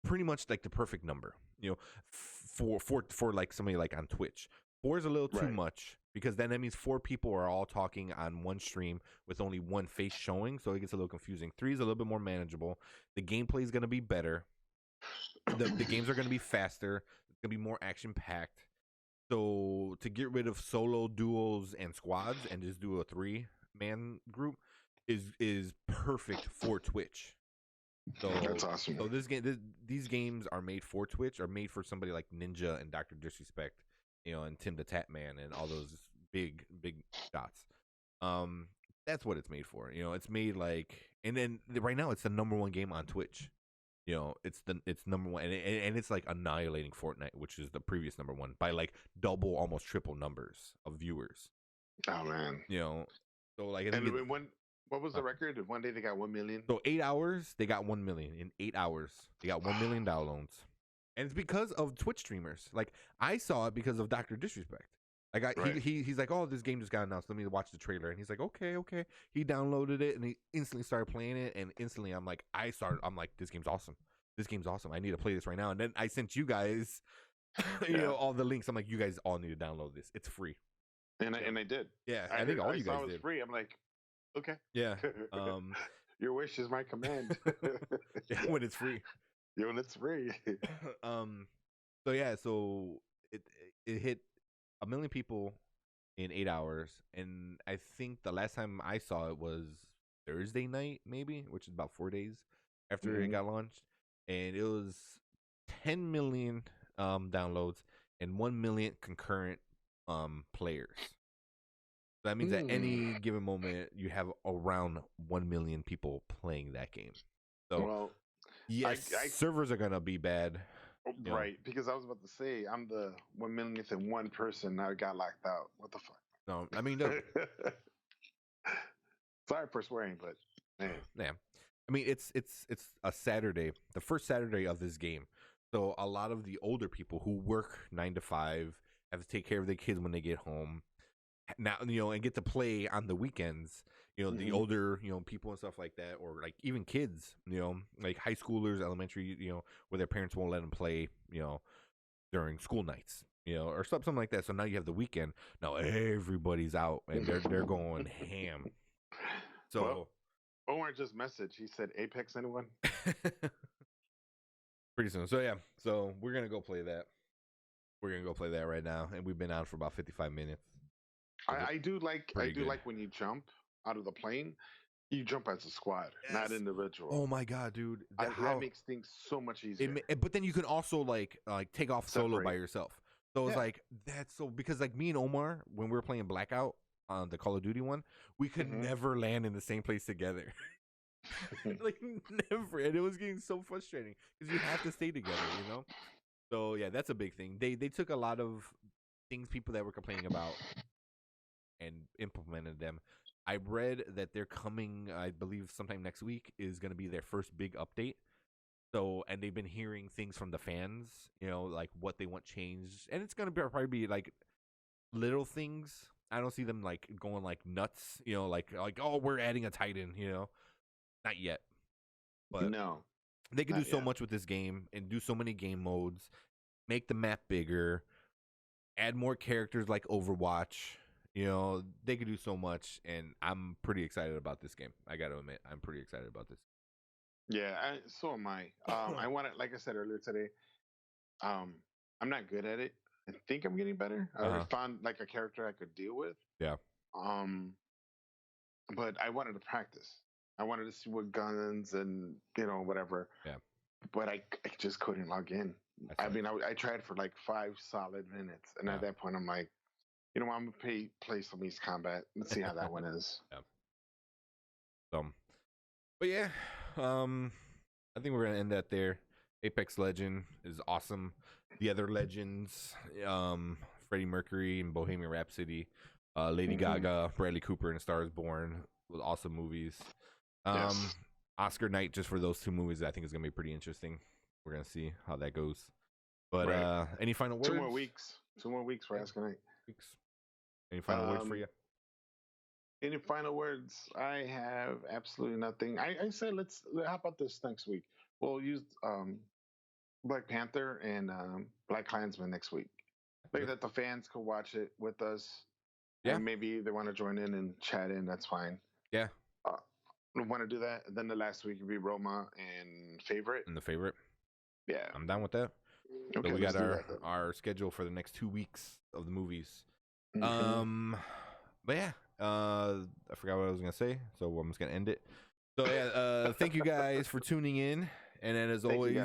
pretty much like the perfect number. You know, for like somebody like on Twitch. 4 is a little too Right. much because then that means 4 people are all talking on one stream with only one face showing, so it gets a little confusing. 3 is a little bit more manageable. The gameplay is going to be better. The games are going to be faster. It's going to be more action packed. So to get rid of solo duos and squads and just do a 3-man group is perfect for Twitch. So That's awesome. So these games are made for Twitch, are made for somebody like Ninja and Dr. Disrespect, you know, and Tim the Tap Man and all those big shots. That's what it's made for. You know, it's made like, and then right now it's the #1 game on Twitch. You know, it's number one, and it's like annihilating Fortnite, which is the previous #1 by like double, almost triple numbers of viewers. Oh man. You know, so like, I think And what was the record? One day they got 1 million. so 8 hours they got 1 million. In 8 hours they got 1 million downloads, and it's because of Twitch streamers. Like I saw it because of Dr. Disrespect. Like Right. he's like, oh, this game just got announced. Let me watch the trailer, and he's like, okay. He downloaded it and he instantly started playing it, and instantly I'm like, this game's awesome. This game's awesome. I need to play this right now. And then I sent you guys, you know, all the links. I'm like, you guys all need to download this. It's free. And I did. Yeah, I think all you saw guys it was did. free. I'm like, okay. Yeah. Your wish is my command. Yeah, when it's free. Yeah, when it's free. So yeah, so it hit 1 million people in 8 hours, and I think the last time I saw it was Thursday night, maybe, which is about 4 days after it got launched, and it was 10 million downloads and 1 million concurrent players. So that means at any given moment you have around 1 million people playing that game. So Well, yes, servers are gonna be bad. right, because I was about to say I'm the 1 millionth and one person now got locked out. What the fuck? No, I mean, no. Sorry for swearing, but man. Yeah. I mean, it's a Saturday, the first Saturday of this game. So a lot of the older people who work 9 to 5 have to take care of their kids when they get home. Now, you know, and get to play on the weekends. You know, the older, you know, people and stuff like that, or like even kids, you know, like high schoolers, elementary, you know, where their parents won't let them play, you know, during school nights, you know, or something like that. So now you have the weekend. Now everybody's out and they're going ham. So. Well, Omar just messaged. He said, "Apex, anyone?" Pretty soon. So yeah. So we're gonna go play that. We're gonna go play that right now, and we've been on for about 55 minutes. I do like good. when you jump out of the plane, you jump as a squad, not individual. Oh my god, dude! That makes things so much easier. But then you can also like take off solo by yourself. So it's like that's so because like me and Omar, when we were playing Blackout on the Call of Duty one, we could never land in the same place together. Like never, and it was getting so frustrating because you have to stay together, you know. So yeah, that's a big thing. They took a lot of things people that were complaining about and implemented them. I read that they're coming, I believe sometime next week is going to be their first big update. So, and they've been hearing things from the fans, you know, like what they want changed, and it's going to probably be like little things. I don't see them like going like nuts, you know, like oh, we're adding a Titan, you know. Not yet. But no. They can do so much with this game and do so many game modes, make the map bigger, add more characters like Overwatch. You know, they could do so much, and I'm pretty excited about this game. I got to admit, I'm pretty excited about this. Yeah, so am I. I want to, like I said earlier today, I'm not good at it. I think I'm getting better. I found like a character I could deal with. Yeah. But I wanted to practice. I wanted to see what guns and whatever. Yeah. But I just couldn't log in. I tried for like 5 solid minutes, and at that point, I'm like, I'm gonna play some East Combat. Let's see how that one is. Yeah. But yeah, I think we're gonna end that there. Apex Legend is awesome. The other legends, Freddie Mercury and Bohemian Rhapsody, Lady Gaga, Bradley Cooper and A Star Is Born, with awesome movies. Yes. Oscar night just for those 2 movies, I think is gonna be pretty interesting. We're gonna see how that goes. But any final words? 2 more weeks. 2 more weeks for Oscar night. Any final words for you? Any final words? I have absolutely nothing. I said how about this next week? We'll use Black Panther and Black Klansman next week. Maybe that the fans could watch it with us. Yeah. And maybe they want to join in and chat in. That's fine. Yeah. Want to do that? And then the last week would be Roma and Favorite. And the Favorite. Yeah. I'm down with that. Okay, so we got our schedule for the next 2 weeks of the movies. But yeah, I forgot what I was gonna say, so I'm just gonna end it. So yeah, thank you guys for tuning in, and then as always,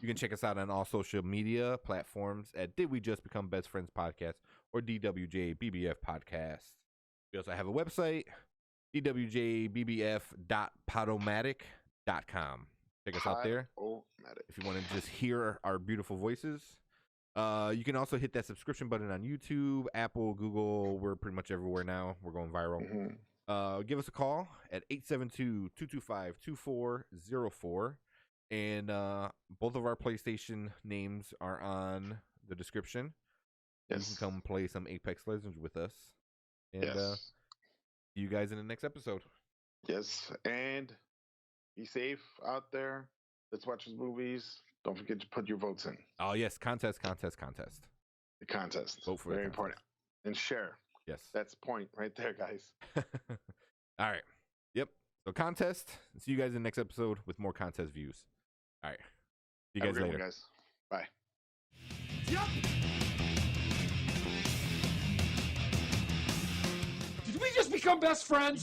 you can check us out on all social media platforms at Did We Just Become Best Friends Podcast or DWJBBF Podcast. We also have a website, dwjbbf.podomatic.com. Check us out there if you want to just hear our beautiful voices. You can also hit that subscription button on YouTube, Apple, Google. We're pretty much everywhere now. We're going viral. Give us a call at 872-225-2404. And both of our PlayStation names are on the description. Yes. You can come play some Apex Legends with us. And see you guys in the next episode. Yes. And be safe out there. Let's watch those movies. Don't forget to put your votes in. Oh, yes. Contest. The contest. Vote for Very important. And share. Yes. That's the point right there, guys. All right. Yep. So contest. See you guys in the next episode with more contest views. All right. See you guys later. Guys. Bye. Yep. Did we just become best friends?